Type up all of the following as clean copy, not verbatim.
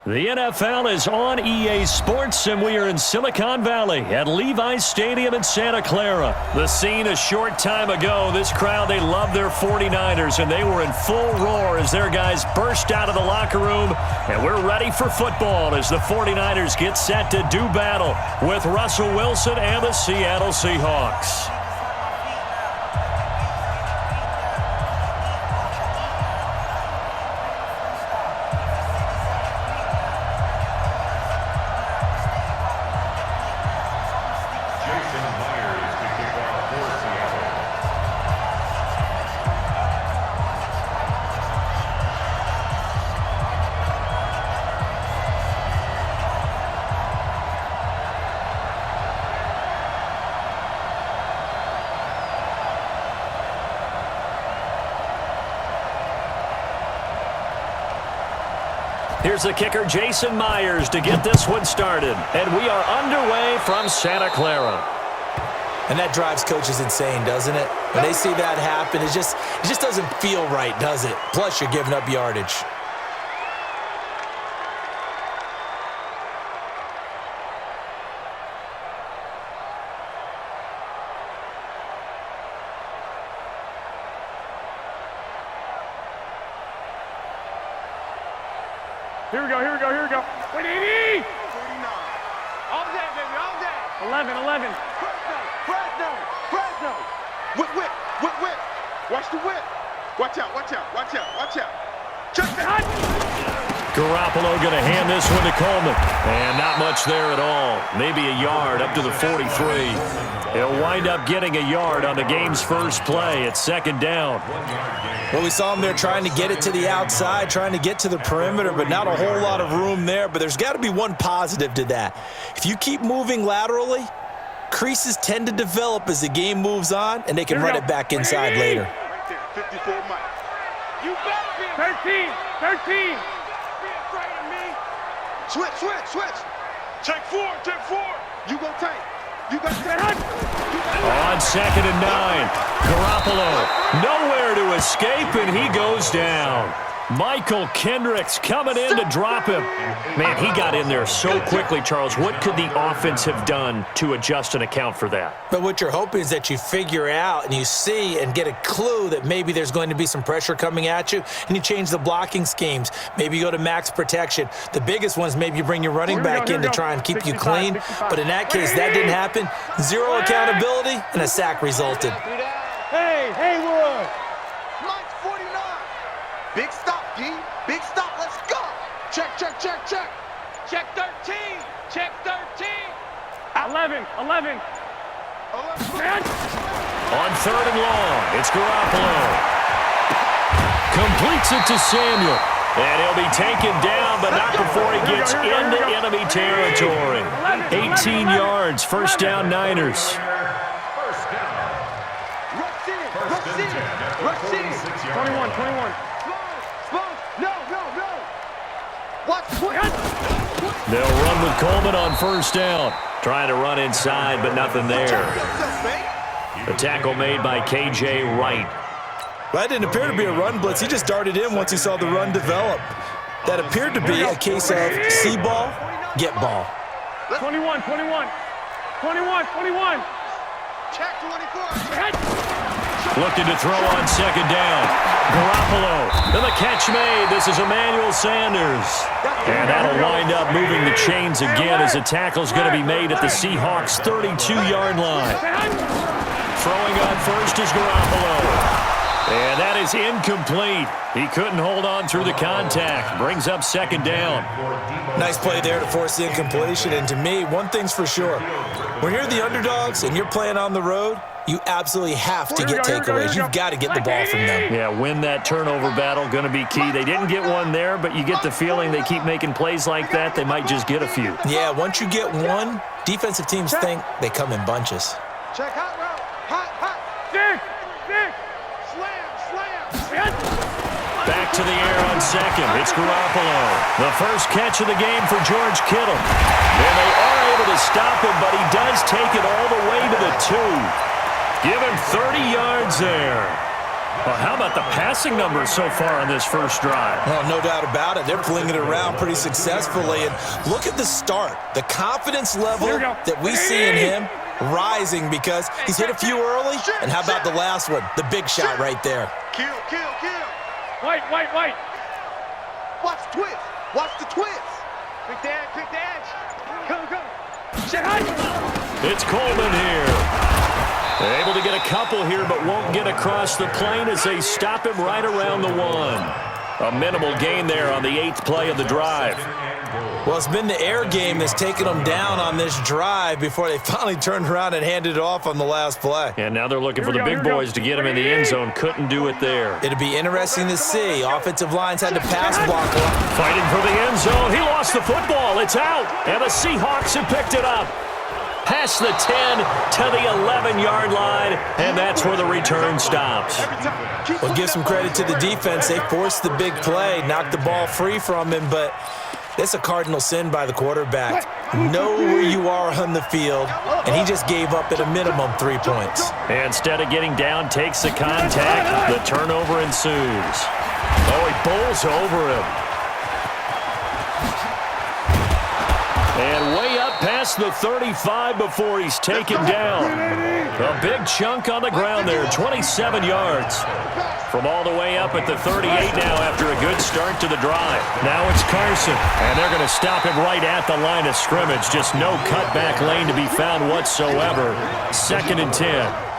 The NFL is on EA Sports, and we are in Silicon Valley at Levi's Stadium in Santa Clara. The scene a short time ago, this crowd, they love their 49ers, and they were in full roar as their guys burst out of the locker room, and we're ready for football as the 49ers get set to do battle with Russell Wilson and the Seattle Seahawks. Here's the kicker, Jason Myers, to get this one started. And we are underway from Santa Clara. And that drives coaches insane, doesn't it? When they see that happen, it just doesn't feel right, does it? Plus, you're giving up yardage. Here we go. Wait, 80! 49. All day, baby, all day. 11. Fresno. Whip. Watch the whip. Watch out. Check the hunt. Garoppolo going to hand this one to Coleman. And not much there at all. Maybe a yard up to the 43. He'll wind up getting a yard on the game's first play. It's second down. Well, we saw him there trying to get it to the outside, trying to get to the perimeter, but not a whole lot of room there. But there's got to be one positive to that. If you keep moving laterally, creases tend to develop as the game moves on, and they can run it back inside later. Right there, 54 Mike. You better be 13. Be afraid of me. Switch. Check four. You go tank. You got that. On 2nd and 9, Garoppolo nowhere to escape, and he goes down. Michael Kendricks coming in to drop him. Man, he got in there so quickly, Charles. What could the offense have done to adjust and account for that? But what you're hoping is that you figure out and you see and get a clue that maybe there's going to be some pressure coming at you, and you change the blocking schemes. Maybe you go to max protection. The biggest one is maybe you bring your running back in to try and keep you clean. But in that case, that didn't happen. Zero accountability, and a sack resulted. Hey, Haywood. Mike 49. Big stop, D. Big stop. Let's go. Check. Check 13. 11. On 3rd and long, it's Garoppolo. Completes it to Samuel. And he'll be taken down, but not before he gets into enemy territory. 18 yards, first down Niners. Rush in. 21. No. Watch. They'll run with Coleman on first down. Trying to run inside, but nothing there. The tackle made by K.J. Wright. That didn't appear to be a run blitz. He just darted in once he saw the run develop. That appeared to be a case of see ball, get ball. 21. Check 24. Looking to throw on 2nd down. Garoppolo. And the catch made. This is Emmanuel Sanders. And that'll wind up moving the chains again as the tackle's going to be made at the Seahawks' 32-yard line. Throwing on first is Garoppolo. And that is incomplete. He couldn't hold on through the contact. Brings up 2nd down. Nice play there to force the incompletion. And to me, one thing's for sure. When you're the underdogs and you're playing on the road, you absolutely have to get takeaways. You've got to get the ball from them. Yeah, win that turnover battle, going to be key. They didn't get one there, but you get the feeling they keep making plays like that, they might just get a few. Yeah, once you get one, defensive teams think they come in bunches. Check hot route. Hot. Dig. Slam. Back to the air on 2nd. It's Garoppolo. The first catch of the game for George Kittle. And they are able to stop him, but he does take it all the way to the 2. Give him 30 yards there. Well, how about the passing numbers so far on this first drive? Well, no doubt about it. They're flinging it around pretty successfully. And look at the start. The confidence level that we see in him rising because he's hit a few early. And how about the last one? The big shot right there. Kill. Wait. Watch the twist. Watch the twist. Quick dash. Go. Shit, high. It's Coleman here. They're able to get a couple here, but won't get across the plane as they stop him right around the 1. A minimal gain there on the 8th play of the drive. Well, it's been the air game that's taken them down on this drive before they finally turned around and handed it off on the last play. And now they're looking for the big boys to get him in the end zone. Couldn't do it there. It'll be interesting to see. Offensive lines had to pass block. Fighting for the end zone. He lost the football. It's out. And the Seahawks have picked it up. Past the 10 to the 11-yard line, and that's where the return stops. Well, give some credit to the defense. They forced the big play, knocked the ball free from him, but that's a cardinal sin by the quarterback. Know where you are on the field, and he just gave up at a minimum 3 points. And instead of getting down, takes the contact. The turnover ensues. Oh, he bowls over him. And way up past the 35 before he's taken down. A big chunk on the ground there, 27 yards. From all the way up at the 38 now after a good start to the drive. Now it's Carson, and they're going to stop him right at the line of scrimmage. Just no cutback lane to be found whatsoever. 2nd and 10.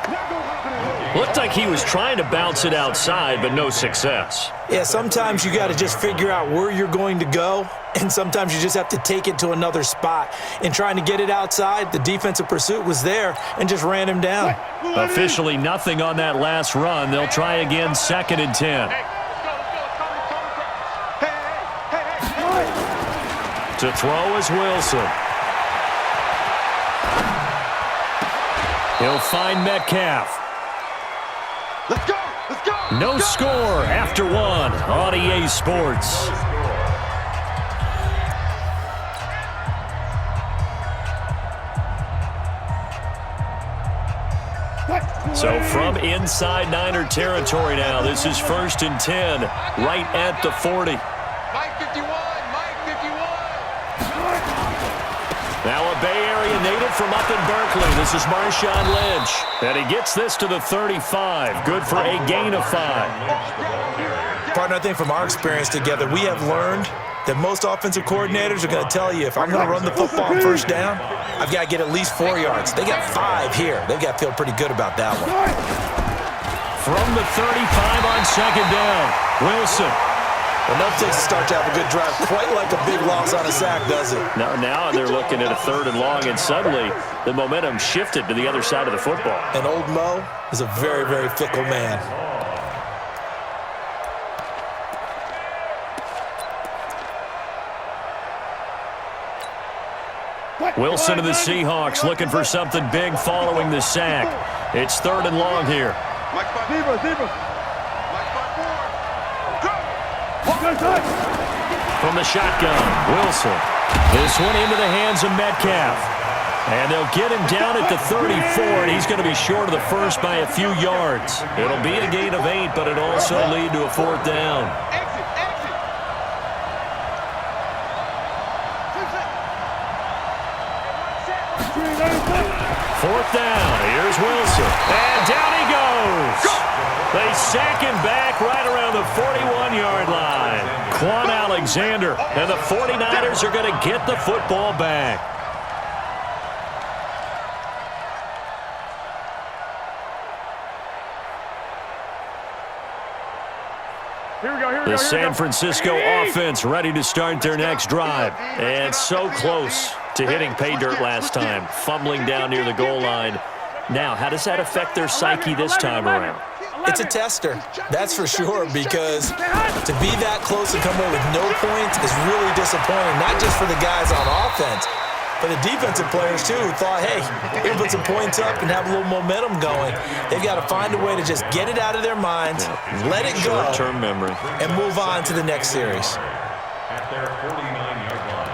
Looked like he was trying to bounce it outside, but no success. Yeah, sometimes you got to just figure out where you're going to go, and sometimes you just have to take it to another spot. In trying to get it outside, the defensive pursuit was there and just ran him down. Officially nothing on that last run. They'll try again, 2nd and 10. To throw is Wilson. He'll find Metcalf. Let's go. No score after 1 on EA Sports. So from inside Niner territory now, this is 1st and 10, right at the 40. Mike 51. Now a Bay Area native from up in Berkeley. This is Marshawn Lynch. And he gets this to the 35. Good for a gain of 5. Partner, I think from our experience together, we have learned that most offensive coordinators are going to tell you, if I'm going to run the football on first down, I've got to get at least 4 yards. They got 5 here. They've got to feel pretty good about that one. From the 35 on 2nd down, Wilson. Enough takes to start to have a good drive. Quite like a big loss on a sack, does it? Now they're looking at a 3rd and long, and suddenly the momentum shifted to the other side of the football. And old Mo is a very, very fickle man. Wilson of the Seahawks looking for something big following the sack. It's 3rd and long here. From the shotgun, Wilson. This one into the hands of Metcalf. And they'll get him down at the 34, and he's going to be short of the first by a few yards. It'll be a gain of 8, but it'll also lead to a 4th down. Fourth down. Here's Wilson. And down he goes. They sack him back right around the 41-yard line. Quan Alexander. And the 49ers are going to get the football back. The San Francisco offense ready to start their next drive. And so close to hitting pay dirt last time, fumbling down near the goal line. Now, how does that affect their psyche this time around? It's a tester, that's for sure, because to be that close and come away with no points is really disappointing, not just for the guys on offense, but the defensive players, too, who thought, hey, we can put some points up and have a little momentum going. They've got to find a way to just get it out of their minds, let it go, short-term memory, and move on to the next series. At their 49-yard line.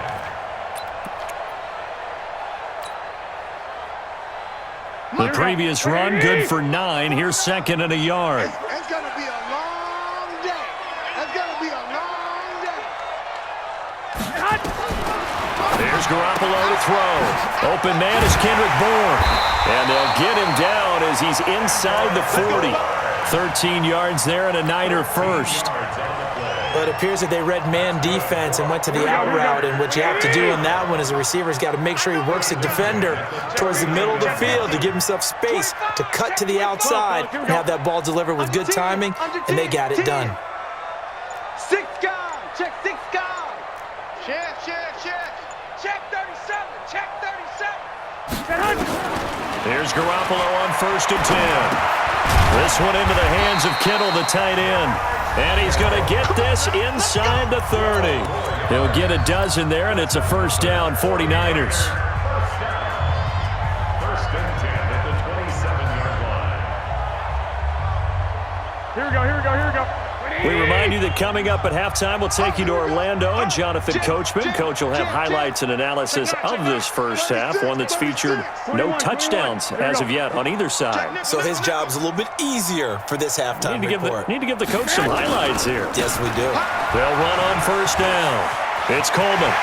The previous run, good for 9. Here's 2nd and a yard. gonna be a long day. That's gonna be a long day. There's Garoppolo to throw. Open man is Kendrick Bourne. And they'll get him down as he's inside the 40. 13 yards there and a Niner first. Well, it appears that they read man defense and went to the out route, and what you have to do on that one is the receiver's got to make sure he works the defender towards the middle of the field to give himself space to cut to the outside and have that ball delivered with good timing, and they got it done. Six guard. Check six guard. Check. Check 37. Check 37. There's Garoppolo on 1st and 10. This one into the hands of Kittle, the tight end. And he's going to get this inside the 30. He'll get a dozen there, and it's a first down, 49ers. First and 10 at the 27-yard line. Here we go. We remind you that coming up at halftime, we'll take you to Orlando and Jonathan Coachman. Coach will have highlights and analysis of this first half, one that's featured no touchdowns as of yet on either side. So his job's a little bit easier for this halftime report. Need to give the coach some highlights here. Yes, we do. They'll run on first down. It's Coleman.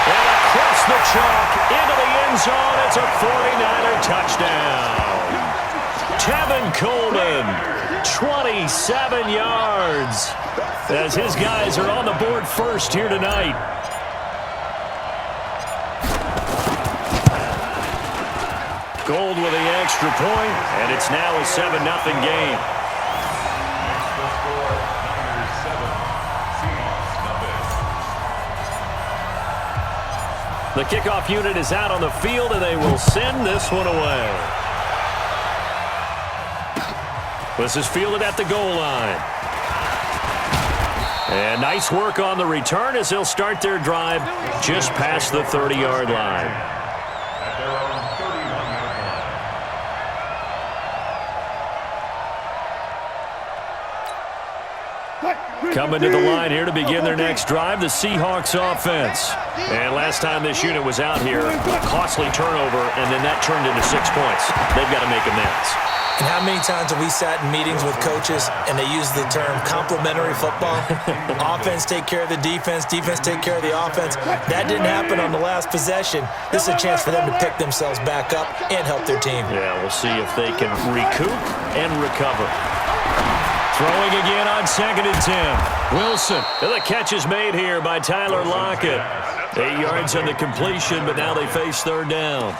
And across the chalk into the end zone. It's a 49er touchdown. Tevin Coleman. 27 yards as his guys are on the board first here tonight. Gold with the extra point, and it's now a 7-0 game. The kickoff unit is out on the field, and they will send this one away. This is fielded at the goal line. And nice work on the return as they'll start their drive just past the 30-yard line. At their own 31-yard line. Coming to the line here to begin their next drive, the Seahawks offense. And last time this unit was out here, a costly turnover, and then that turned into 6 points. They've got to make amends. And how many times have we sat in meetings with coaches and they use the term complementary football? Offense take care of the defense, defense take care of the offense. That didn't happen on the last possession. This is a chance for them to pick themselves back up and help their team. Yeah, we'll see if they can recoup and recover. Throwing again on 2nd and 10. Wilson. And the catch is made here by Tyler Lockett. 8 yards on the completion, but now they face 3rd down.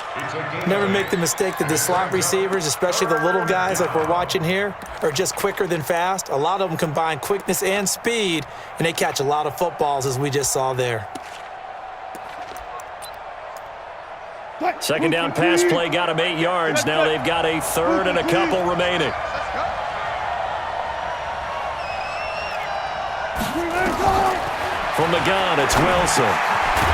Never make the mistake that the slot receivers, especially the little guys like we're watching here, are just quicker than fast. A lot of them combine quickness and speed, and they catch a lot of footballs, as we just saw there. 2nd down pass play got them 8 yards. Now they've got a 3rd and a couple remaining. From the gun, it's Wilson.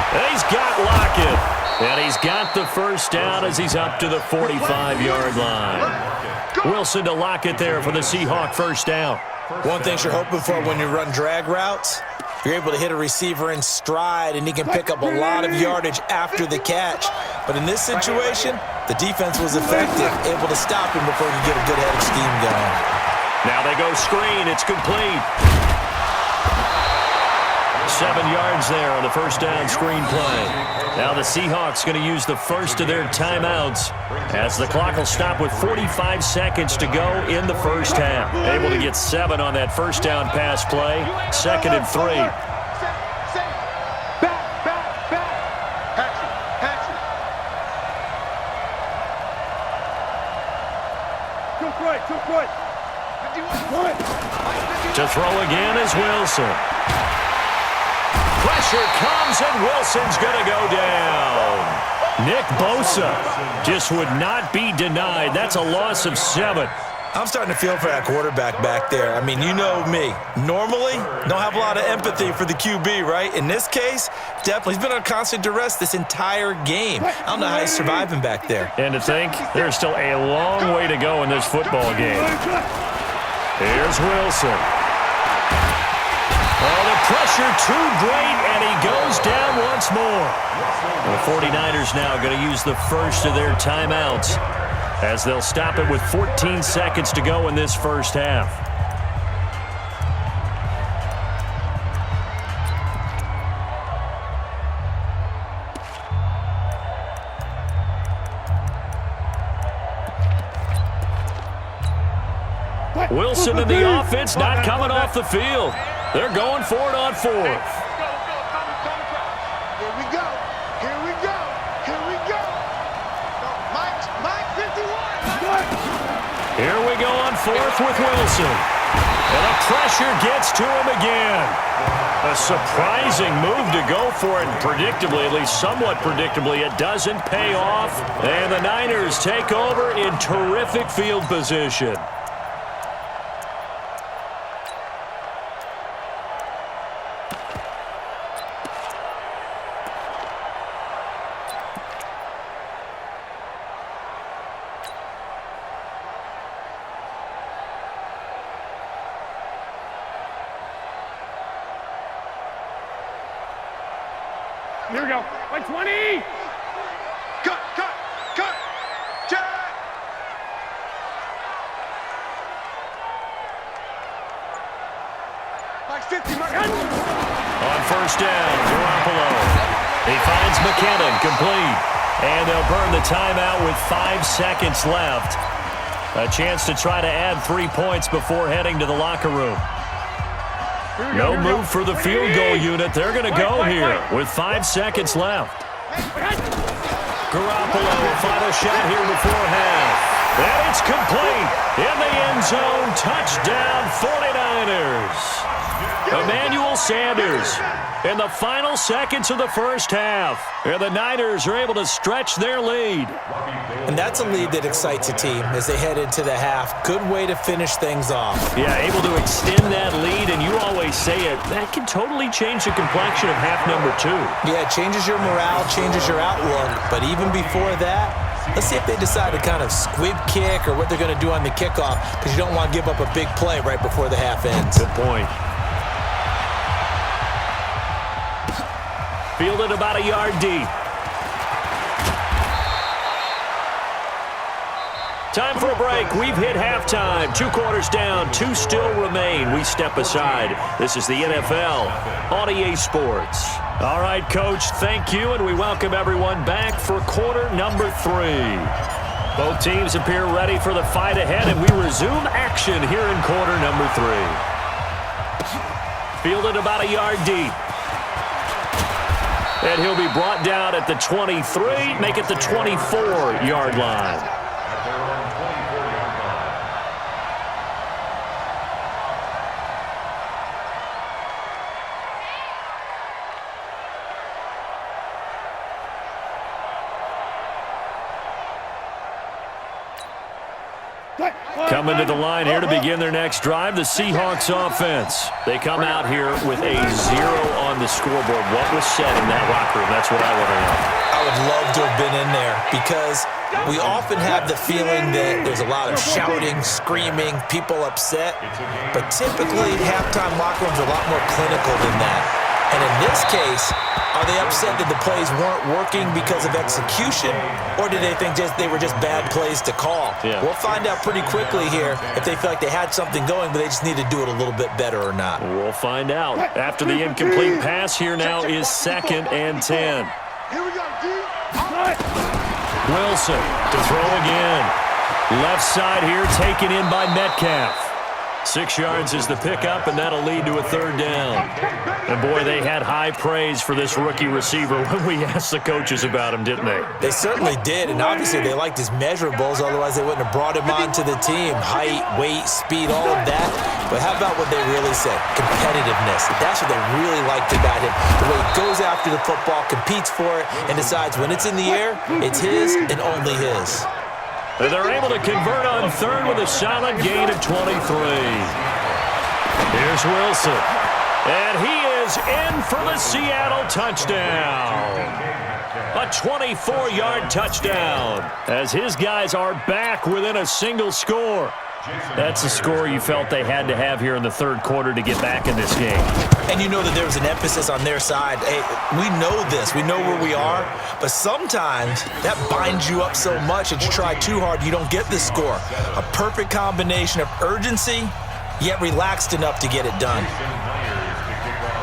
And he's got Lockett. And he's got the first down as he's up to the 45-yard line. Wilson to Lockett there for the Seahawk first down. One thing you're hoping for when you run drag routes, you're able to hit a receiver in stride, and he can pick up a lot of yardage after the catch. But in this situation, the defense was effective, able to stop him before he could get a good head of steam going. Now they go screen. It's complete. 7 yards there on the first down screen play. Now the Seahawks going to use the first of their timeouts as the clock will stop with 45 seconds to go in the first half. Able to get 7 on that first down pass play. 2nd and 3. To throw again is Wilson. Pressure comes, and Wilson's going to go down. Nick Bosa just would not be denied. That's a loss of 7. I'm starting to feel for that quarterback back there. I mean, you know me. Normally, don't have a lot of empathy for the QB, right? In this case, definitely. He's been on constant duress this entire game. I don't know how he's surviving back there. And to think, there's still a long way to go in this football game. Here's Wilson. Oh, the pressure too great, and he goes down once more. The 49ers now going to use the first of their timeouts as they'll stop it with 14 seconds to go in this first half. Wilson in the offense, not coming off the field. They're going for it on fourth. Here we go. Here we go. Here we go. Mike 51. Here we go on fourth with Wilson. And the pressure gets to him again. A surprising move to go for it, and predictably, at least somewhat predictably, it doesn't pay off. And the Niners take over in terrific field position. Here we go. By 20. Cut. Jack. Mike 50. On first down, Garoppolo. He finds McKinnon, complete. And they'll burn the timeout with 5 seconds left. A chance to try to add 3 points before heading to the locker room. No move for the field goal unit. They're going to go here with 5 seconds left. Garoppolo, final shot here before half. And it's complete. In the end zone, touchdown 49ers. Emmanuel Sanders in the final seconds of the first half. And the Niners are able to stretch their lead. And that's a lead that excites a team as they head into the half. Good way to finish things off. Yeah, able to extend that lead, and you always say it, that can totally change the complexion of half number 2. Yeah, it changes your morale, changes your outlook. But even before that, let's see if they decide to kind of squib kick or what they're going to do on the kickoff, because you don't want to give up a big play right before the half ends. Good point. Fielded about a yard deep. Time for a break. We've hit halftime. 2 quarters down, 2 still remain. We step aside. This is the NFL on EA Sports. All right, Coach, thank you, and we welcome everyone back for quarter number 3. Both teams appear ready for the fight ahead, and we resume action here in quarter number 3. Fielded about a yard deep. And he'll be brought down at the 23, make it the 24-yard line. Coming to the line here to begin their next drive, the Seahawks offense. They come out here with a 0 on the scoreboard. What was said in that locker room? That's what I want to know. I would love to have been in there, because we often have the feeling that there's a lot of shouting, screaming, people upset. But typically, halftime locker rooms are a lot more clinical than that. And in this case, are they upset that the plays weren't working because of execution, or do they think they were just bad plays to call? Yeah. We'll find out pretty quickly here if they feel like they had something going, but they just need to do it a little bit better or not. We'll find out. After the incomplete pass, here now is 2nd and 10. Here we go, D. Wilson to throw again. Left side here taken in by Metcalf. 6 yards is the pickup, and that'll lead to a 3rd down. And, boy, they had high praise for this rookie receiver when we asked the coaches about him, didn't they? They certainly did, and obviously they liked his measurables, otherwise they wouldn't have brought him onto the team. Height, weight, speed, all of that. But how about what they really said? Competitiveness. That's what they really liked about him. The way he goes after the football, competes for it, and decides when it's in the air, it's his and only his. And they're able to convert on 3rd with a solid gain of 23. Here's Wilson. And he is in for the Seattle touchdown. A 24-yard touchdown as his guys are back within a single score. That's a score you felt they had to have here in the third quarter to get back in this game. And you know that there was an emphasis on their side. Hey, we know this. We know where we are. But sometimes that binds you up so much that you try too hard, you don't get this score. A perfect combination of urgency, yet relaxed enough to get it done.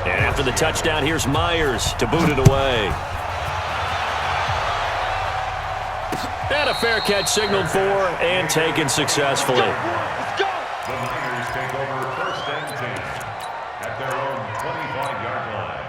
And after the touchdown, here's Myers to boot it away. And a fair catch signaled for and taken successfully. Let's go. The Niners take over first and 10 at their own 25-yard line.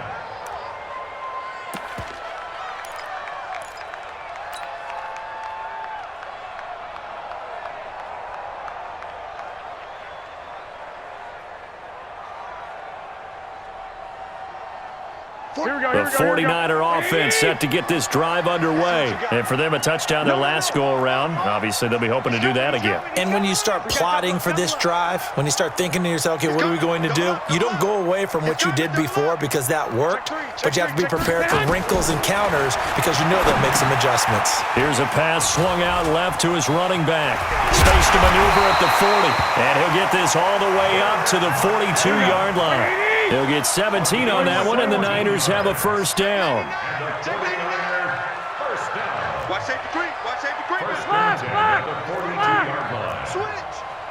The 49er offense set to get this drive underway. And for them, a touchdown their last go-around. Obviously, they'll be hoping to do that again. And when you start plotting for this drive, when you start thinking to yourself, okay, what are we going to do? You don't go away from what you did before because that worked, but you have to be prepared for wrinkles and counters because you know they'll make some adjustments. Here's a pass swung out left to his running back. Space to maneuver at the 40. And he'll get this all the way up to the 42-yard line. He'll get 17 on that one, and the Niners have a first down. Watch safety creep. Watch safety creep. First and 10 at the 42-yard line.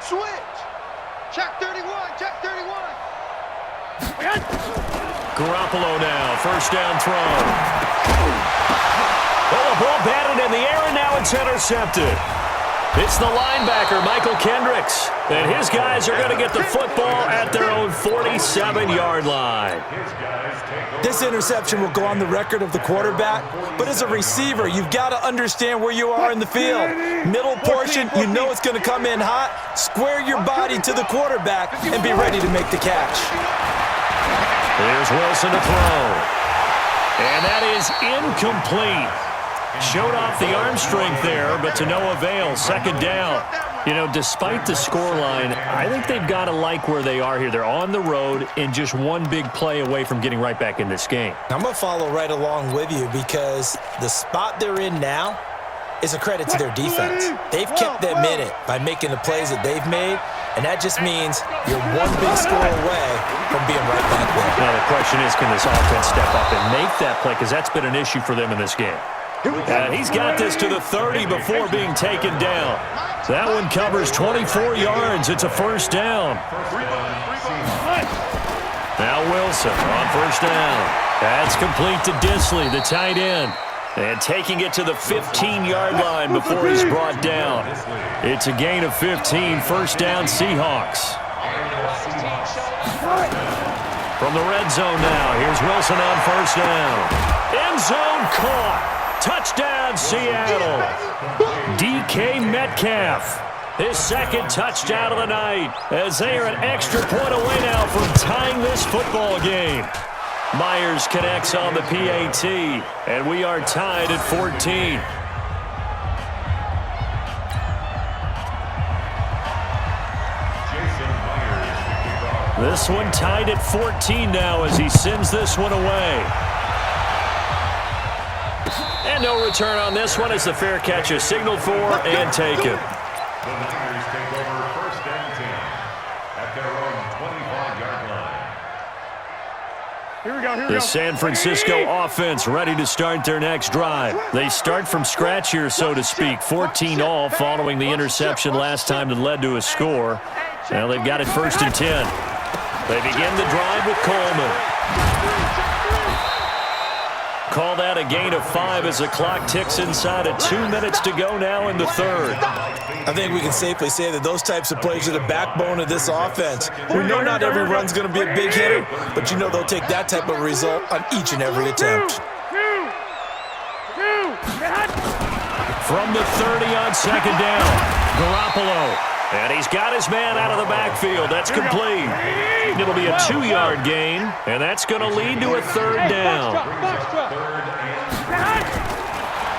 Switch. Check 31. Check 31. Garoppolo now, first down throw. Oh, the ball batted in the air, and now it's intercepted. It's the linebacker, Michael Kendricks. And his guys are going to get the football at their own 47-yard line. This interception will go on the record of the quarterback, but as a receiver, you've got to understand where you are in the field. Middle portion, you know it's going to come in hot. Square your body to the quarterback and be ready to make the catch. Here's Wilson to throw. And that is incomplete. Showed off the arm strength there, but to no avail. Second down. You know, despite the scoreline, I think they've got to like where they are here. They're on the road and just one big play away from getting right back in this game. I'm going to follow right along with you because the spot they're in now is a credit to their defense. They've kept them in it by making the plays that they've made, and that just means you're one big score away from being right back there. Now, the question is, can this offense step up and make that play? Because that's been an issue for them in this game. And he's got this to the 30 before being taken down. That one covers 24 yards. It's a first down. Now Wilson on first down. That's complete to Disley, the tight end. And taking it to the 15-yard line before he's brought down. It's a gain of 15, first down Seahawks. From the red zone now, here's Wilson on first down. End zone caught. Touchdown, Seattle. DK Metcalf. His second touchdown of the night as they are an extra point away now from tying this football game. Myers connects on the PAT, and we are tied at 14. This one tied at 14 now as he sends this one away. And no return on this one as the fair catch is signaled for and taken. The Niners take over first and 10 at their own 25-yard line. Here we go. The San Francisco offense ready to start their next drive. They start from scratch here, so to speak. 14 all following the interception last time that led to a score. Now they've got it first and 10. They begin the drive with Coleman. Call that a gain of 5 as the clock ticks inside of 2 minutes to go now in the third. I think we can safely say that those types of plays are the backbone of this offense. We know not every run's going to be a big hitter, but you know they'll take that type of result on each and every attempt. From the 30 on second down, Garoppolo. And he's got his man out of the backfield. That's complete. It'll be a 2-yard gain, and that's going to lead to a third down.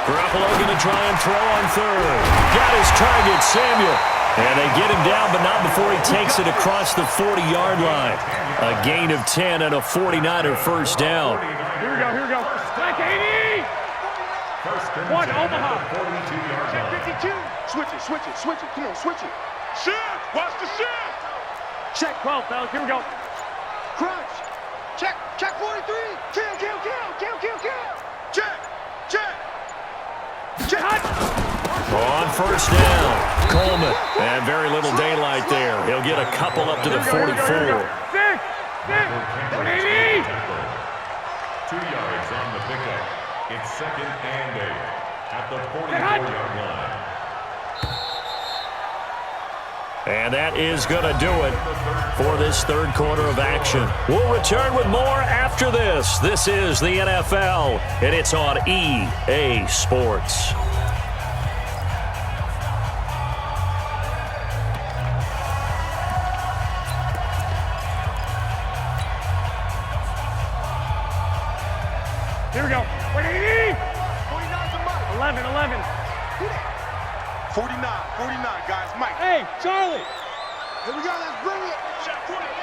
Garoppolo going to try and throw on third. Got his target, Samuel. And they get him down, but not before he takes it across the 40-yard line. A gain of 10 and a 49er first down. Here we go. Black 80. First and 1, 10 Omaha. at the 42-yard line. 52. Switch it. Come on, switch it. Shift. Watch the shift. Check 12, fellas. Here we go. Crunch. Check 43. Kill. Check. On first down, Coleman. And very little daylight there. He'll get a couple up to the 44. 6. 180. 2 yards on the pickup. It's 2nd and 8 at the 44-yard line. And that is going to do it for this third quarter of action. We'll return with more after this. This is the NFL, and it's on EA Sports. Here we go. 180. 49's a Mike. 11. 49, guys. Mike. Hey, Charlie. Here we go. Let's bring it.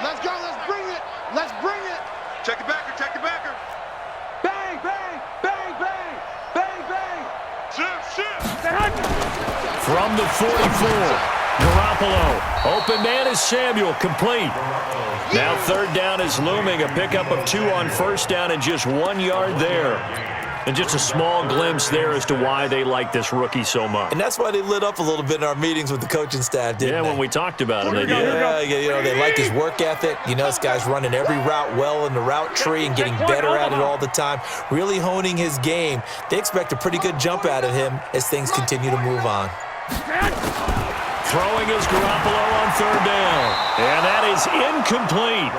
Let's go. Let's bring it. Let's bring it. Check the backer. Bang, bang, bang, bang, bang, bang. Shift. From the 44, Garoppolo. Open man is Samuel, complete. Now third down is looming, a pickup of 2 on first down and just 1 yard there. And just a small glimpse there as to why they like this rookie so much. And that's why they lit up a little bit in our meetings with the coaching staff, didn't they? When we talked about him, they did. Yeah, they like his work ethic. This guy's running every route well in the route tree and getting better at it all the time, really honing his game. They expect a pretty good jump out of him as things continue to move on. Throwing is Garoppolo on third down. And that is incomplete.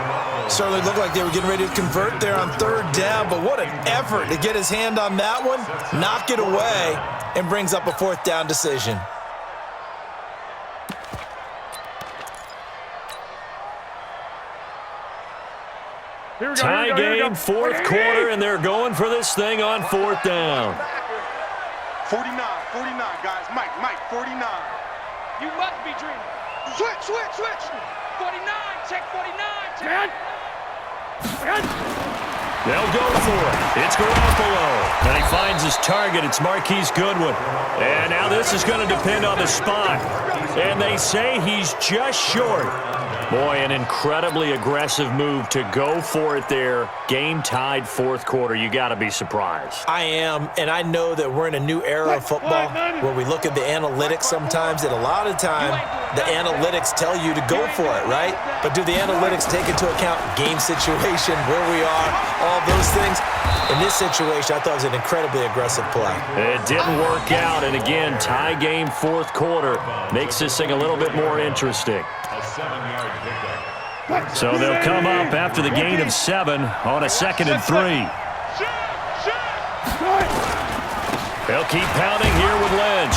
Certainly looked like they were getting ready to convert there on third down, but what an effort to get his hand on that one, knock it away, and brings up a fourth down decision. Tie game, fourth quarter, and they're going for this thing on fourth down. 49, guys. Mike, 49. You must be dreaming. Switch. 49. Check 49. They'll go for it. It's Garoppolo. And he finds his target. It's Marquise Goodwin. And now this is going to depend on the spot. And they say he's just short. Boy, an incredibly aggressive move to go for it there. Game-tied fourth quarter. You got to be surprised. I am, and I know that we're in a new era of football where we look at the analytics sometimes, and a lot of time the analytics tell you to go for it, right? But do the analytics take into account game situation, where we are, all those things? In this situation, I thought it was an incredibly aggressive play. It didn't work out, and again, tie game fourth quarter makes this thing a little bit more interesting. A 7-yard pickup. So they'll come up after the gain of 7 on a 2nd and 3. They'll keep pounding here with Lynch.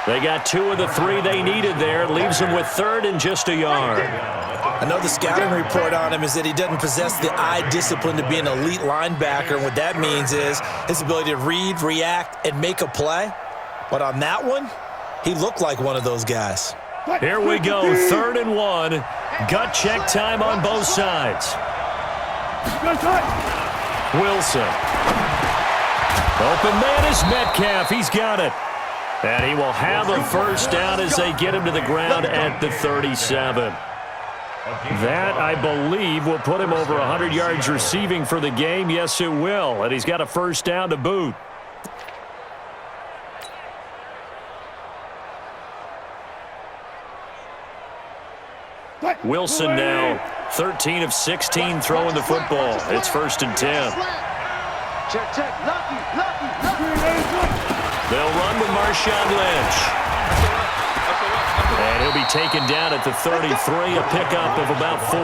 They got 2 of the 3 they needed there. Leaves them with third and just a yard. I know the scouting report on him is that he doesn't possess the eye discipline to be an elite linebacker. And what that means is his ability to read, react, and make a play. But on that one, he looked like one of those guys. Here we go, 3rd and 1. Gut check time on both sides. Wilson. Open man is Metcalf. He's got it. And he will have a first down as they get him to the ground at the 37. That, I believe, will put him over 100 yards receiving for the game. Yes, it will. And he's got a first down to boot. Wilson now 13 of 16 throwing the football. It's 1st and 10. Check. Lucky. They'll run with Marshawn Lynch. And he'll be taken down at the 33, a pickup of about 4.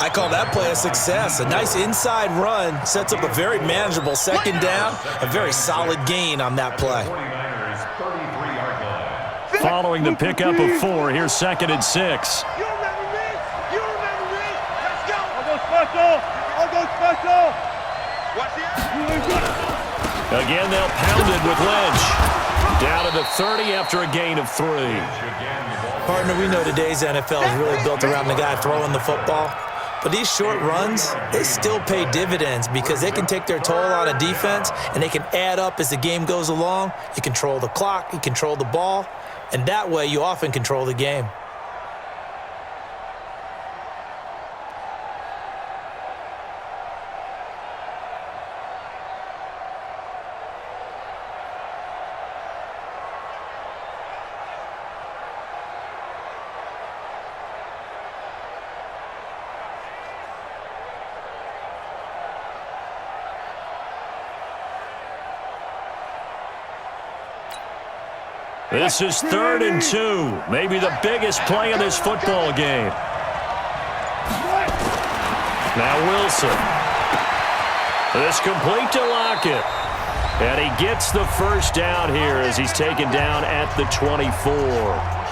I call that play a success. A nice inside run sets up a very manageable 2nd down. A very solid gain on that play. 49ers 33-yard line. Following the pickup of 4, here's 2nd and 6. You remember me? Let's go. I'll go special. Watch the Again, they'll pound it with Lynch. Down to the 30 after a gain of 3. Partner, we know today's NFL is really built around the guy throwing the football. But these short runs, they still pay dividends because they can take their toll on a defense and they can add up as the game goes along. You control the clock, you control the ball, And that way, you often control the game. This is 3rd and 2. Maybe the biggest play of this football game. Now Wilson. This complete to Lockett. And he gets the first down here as he's taken down at the 24.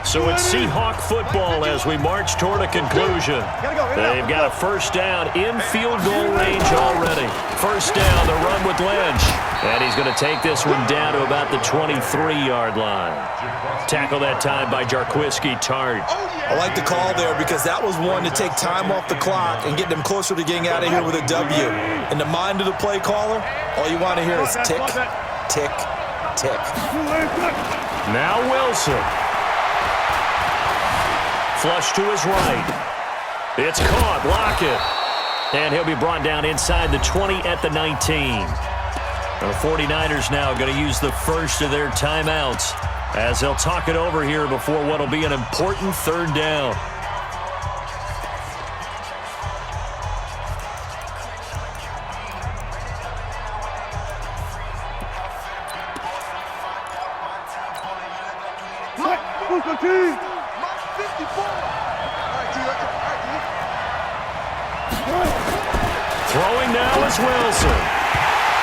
So it's Seahawk football as we march toward a conclusion. They've got a first down in field goal range already. First down, the run with Lynch. And he's going to take this one down to about the 23-yard line. Tackle that time by Jarquiski Tart. I like the call there because that was one to take time off the clock and get them closer to getting out of here with a W. In the mind of the play caller, all you want to hear is tick, tick, tick. Now Wilson. Flush to his right. It's caught. Lockett. And he'll be brought down inside the 20 at the 19. The 49ers now going to use the first of their timeouts as they'll talk it over here before what will be an important 3rd down. Throwing now is Wilson.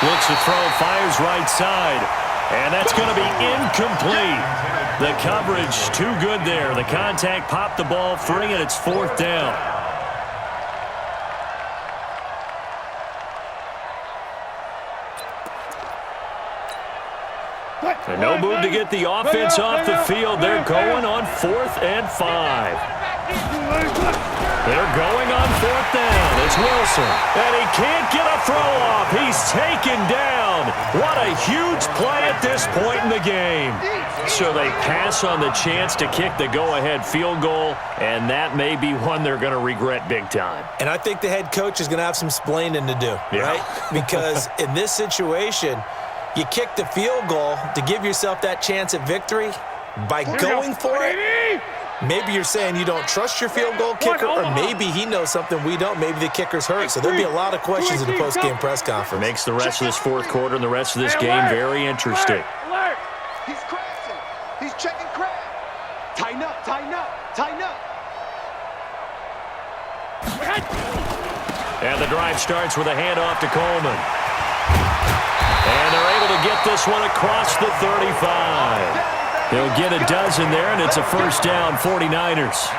Looks to throw, fires right side. And that's going to be incomplete. The coverage too good there. The contact popped the ball free, and it's 4th down. And no move to get the offense off the field. They're going on 4th and 5. They're going on 4th down. It's Wilson. And he can't get a throw off. He's taken down. What a huge play at this point in the game. So they pass on the chance to kick the go-ahead field goal, and that may be one they're going to regret big time. And I think the head coach is going to have some splaining to do, right? Because in this situation, you kick the field goal to give yourself that chance at victory by going for it. Maybe you're saying you don't trust your field goal kicker, or maybe he knows something we don't. Maybe the kicker's hurt. So there'll be a lot of questions in the post-game press conference. Makes the rest of this 4th quarter and the rest of this game very interesting. He's crashing. He's checking crash. Tighten up, tighten up, tighten up. And the drive starts with a handoff to Coleman. And they're able to get this one across the 35. They'll get a dozen there, and it's a first down, 49ers.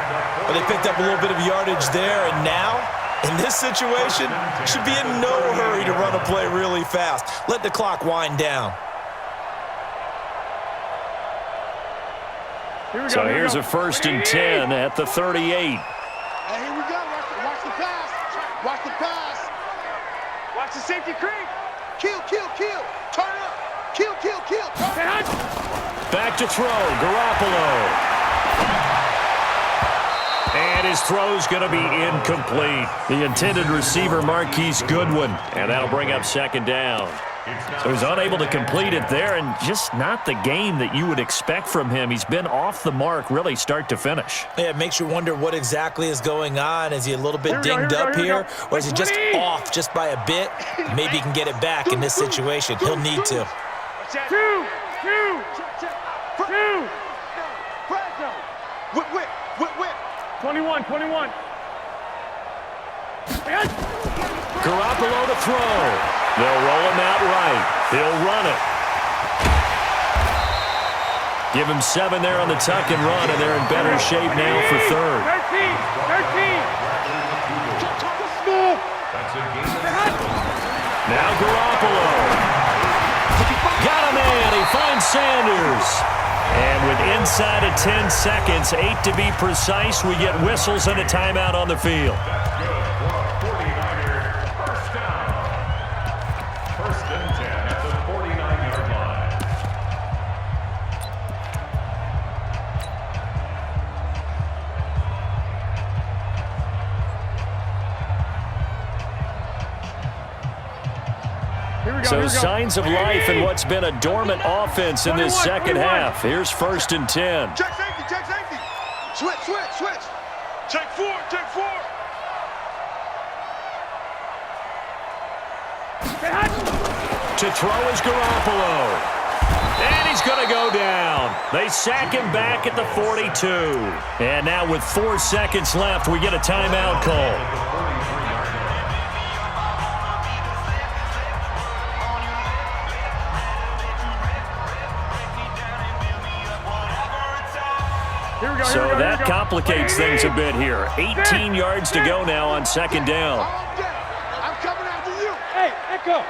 Well, they picked up a little bit of yardage there, and now, in this situation, should be in no hurry to run a play really fast. Let the clock wind down. So here's a 1st and 10 at the 38. Hey, here we go. Watch the pass. Watch the pass. Watch the safety creep. Kill, kill, kill. Turn up. Kill, kill, kill. Back to throw, Garoppolo. And his throw's going to be incomplete. The intended receiver, Marquise Goodwin. And that'll bring up 2nd down. So he's unable to complete it there, and just not the game that you would expect from him. He's been off the mark really start to finish. Yeah, it makes you wonder what exactly is going on. Is he a little bit dinged up here, or is he just off just by a bit? Maybe he can get it back in this situation. He'll need to. Two. Whip. 21. Garoppolo to throw. They'll roll him out right. He'll run it. Give him 7 there on the tuck and run, and they're in better shape now for 3rd. 13. Now Garoppolo. Got a man. He finds Sanders. And with inside of 10 seconds, 8 to be precise, we get whistles and a timeout on the field. First down. So signs of life in what's been a dormant offense in this second half. Here's 1st and 10. Check safety, check safety. Switch, switch, switch. Check 4, check 4. To throw is Garoppolo. And he's going to go down. They sack him back at the 42. And now with 4 seconds left, we get a timeout call. So that complicates things a bit here. 18 yards to go now on 2nd down. I'm coming after you. Hey, Echo.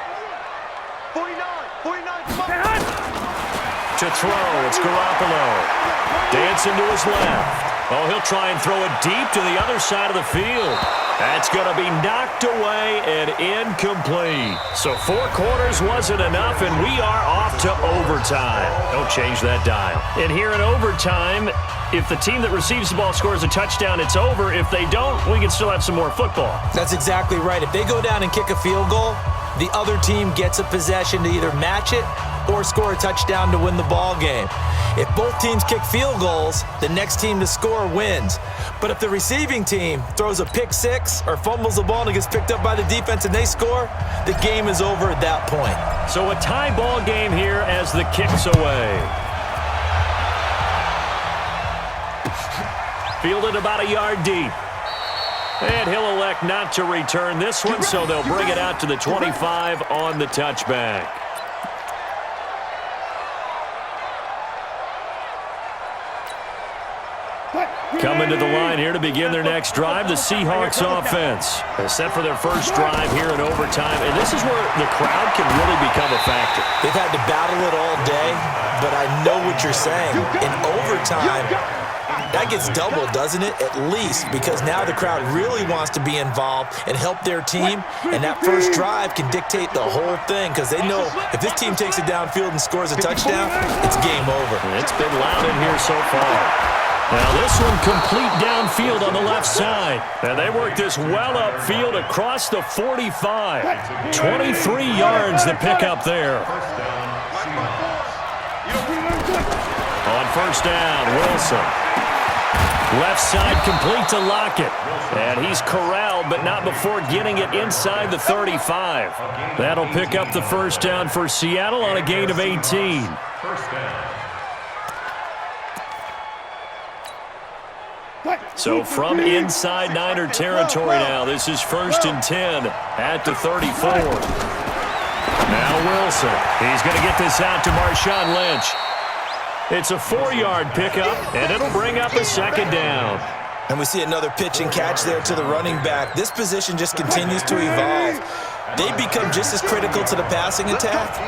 49, 49, come on. To throw, it's Garoppolo. Dancing to his left. Oh, he'll try and throw it deep to the other side of the field. That's going to be knocked away and incomplete. So 4 quarters wasn't enough, and we are off to overtime. Don't change that dial. And here in overtime, if the team that receives the ball scores a touchdown, it's over. If they don't, we can still have some more football. That's exactly right. If they go down and kick a field goal, the other team gets a possession to either match it or score a touchdown to win the ball game. If both teams kick field goals, the next team to score wins. But if the receiving team throws a pick six or fumbles the ball and it gets picked up by the defense and they score, the game is over at that point. So a tie ball game here as the kick's away. Fielded about a yard deep. And he'll elect not to return this one, so they'll bring it out to the 25 on the touchback. Coming to the line here to begin their next drive, the Seahawks offense. They're set for their first drive here in overtime, and this is where the crowd can really become a factor. They've had to battle it all day, but I know what you're saying. In overtime, that gets doubled, doesn't it? At least, because now the crowd really wants to be involved and help their team, and that first drive can dictate the whole thing because they know if this team takes it downfield and scores a touchdown, it's game over. It's been loud in here so far. Now this one complete downfield on the left side. And they work this well upfield across the 45. 23 yards to pick up there. On 1st down, Wilson. Left side complete to Lockett. And he's corralled, but not before getting it inside the 35. That'll pick up the 1st down for Seattle on a gain of 18. 1st down. So from inside Niner territory now, this is 1st and 10 at the 34. Now Wilson. He's going to get this out to Marshawn Lynch. It's a 4-yard pickup, and it'll bring up a 2nd down. And we see another pitch and catch there to the running back. This position just continues to evolve. They become just as critical to the passing attack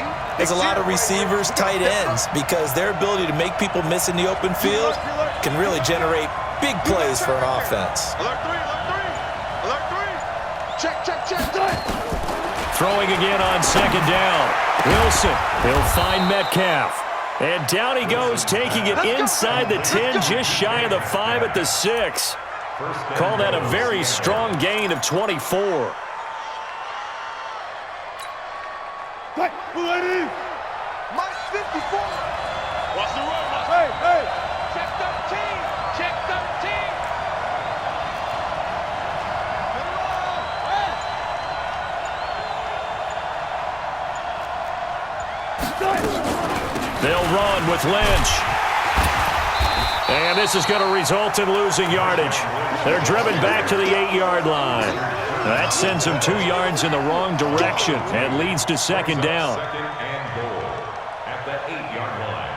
as a lot of receivers, tight ends, because their ability to make people miss in the open field can really generate big plays for an offense. Alert 3, alert 3. Alert 3. Check, check, check. Throwing again on 2nd down. Wilson, he'll find Metcalf. And down he goes, taking it inside the 10, just shy of the 5 at the 6. Call that a very strong gain of 24. Mike 54. Watch the run, hey, hey. Check 13. Check 13. They'll run with Lynch. And this is going to result in losing yardage. They're driven back to the 8-yard line. That sends them 2 yards in the wrong direction and leads to 2nd down. 2nd and goal at the 8-yard line.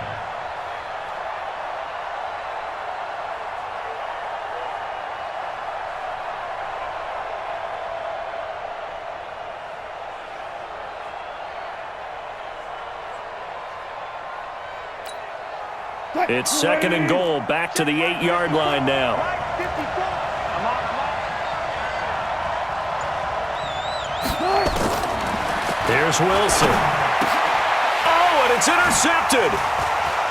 It's 2nd and goal, back to the 8-yard line now. Here's Wilson. Oh, and it's intercepted.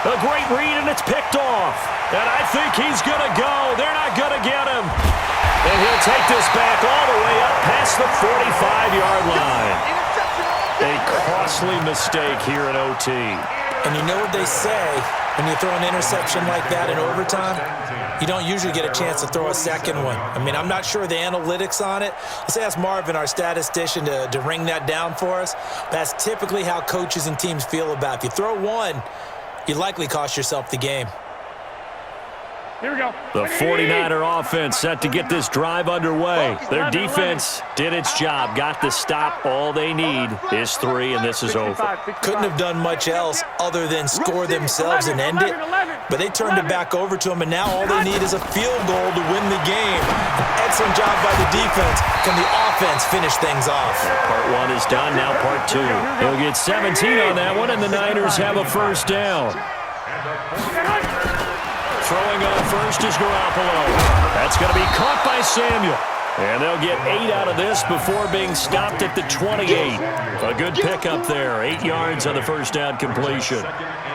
A great read, and it's picked off. And I think he's going to go. They're not going to get him. And he'll take this back all the way up past the 45-yard line. A costly mistake here in OT. And you know what they say, when you throw an interception like that in overtime, you don't usually get a chance to throw a second one. I mean, I'm not sure the analytics on it. Let's ask Marvin, our statistician, to ring that down for us. That's typically how coaches and teams feel about it. If you throw one, you likely cost yourself the game. Here we go. The 49er offense set to get this drive underway. Their defense did its job, got the stop. All they need is 3, and this is over. Couldn't have done much else other than score themselves and end it, but they turned it back over to them, and now all they need is a field goal to win the game. An excellent job by the defense. Can the offense finish things off? Part 1 is done, now part 2. He'll get 17 on that one, and the Niners have a first down. Throwing on first is Garoppolo. That's going to be caught by Samuel. And they'll get 8 out of this before being stopped at the 28. A good pickup there. 8 yards on the first down completion.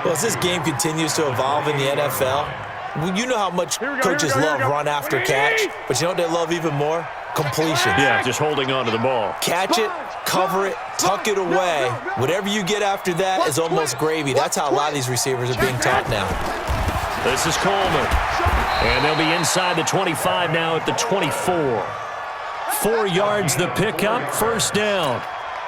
Well, as this game continues to evolve in the NFL, you know how much coaches love run after catch, but you know what they love even more? Completion. Yeah, just holding on to the ball. Catch it, cover it, tuck it away. Whatever you get after that is almost gravy. That's how a lot of these receivers are being taught now. This is Coleman. And they'll be inside the 25 now at the 24. 4 yards the pickup, first down.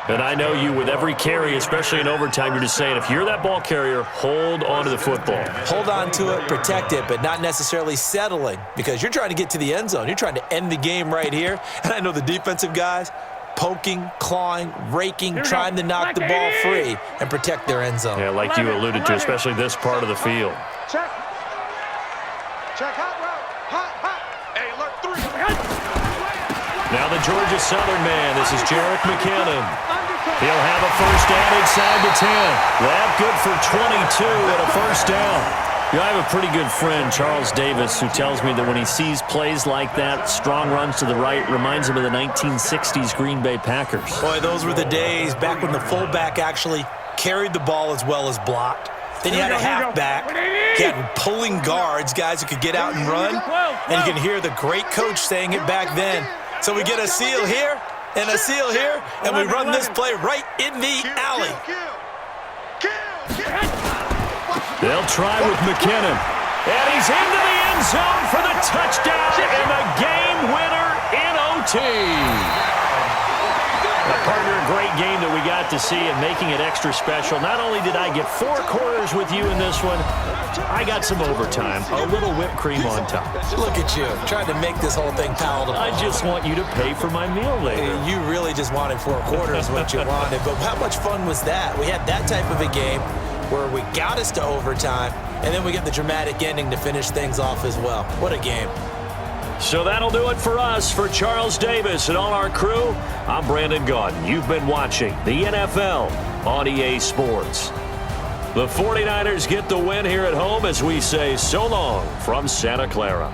And I know you, with every carry, especially in overtime, you're just saying, if you're that ball carrier, hold on to the football. Hold on to it, protect it, but not necessarily settling, because you're trying to get to the end zone. You're trying to end the game right here. And I know the defensive guys, poking, clawing, raking, trying to knock the ball free and protect their end zone. Yeah, like you alluded to, especially this part of the field. Check. Check, hot route. Hot. Hey, alert 3. Now the Georgia Southern man. This is Jerick McKinnon. He'll have a first down inside the 10. That good for 22 and a first down. You know, I have a pretty good friend, Charles Davis, who tells me that when he sees plays like that, strong runs to the right, reminds him of the 1960s Green Bay Packers. Boy, those were the days back when the fullback actually carried the ball as well as blocked. Then you had a halfback. You had pulling guards, guys who could get out and run. And you can hear the great coach saying it back then. So we get a seal here and a seal here, and we run this play right in the alley. They'll try with McKinnon. And he's into the end zone for the touchdown and the game winner in OT. Partner, a great game that we got to see and making it extra special. Not only did I get 4 quarters with you in this one, I got some overtime, a little whipped cream on top. Look at you, trying to make this whole thing palatable. I just want you to pay for my meal later. You really just wanted 4 quarters what you wanted, but how much fun was that? We had that type of a game where we got us to overtime, and then we get the dramatic ending to finish things off as well. What a game. So that'll do it for us. For Charles Davis and all our crew, I'm Brandon Gaudin. You've been watching the NFL on EA Sports. The 49ers get the win here at home as we say so long from Santa Clara.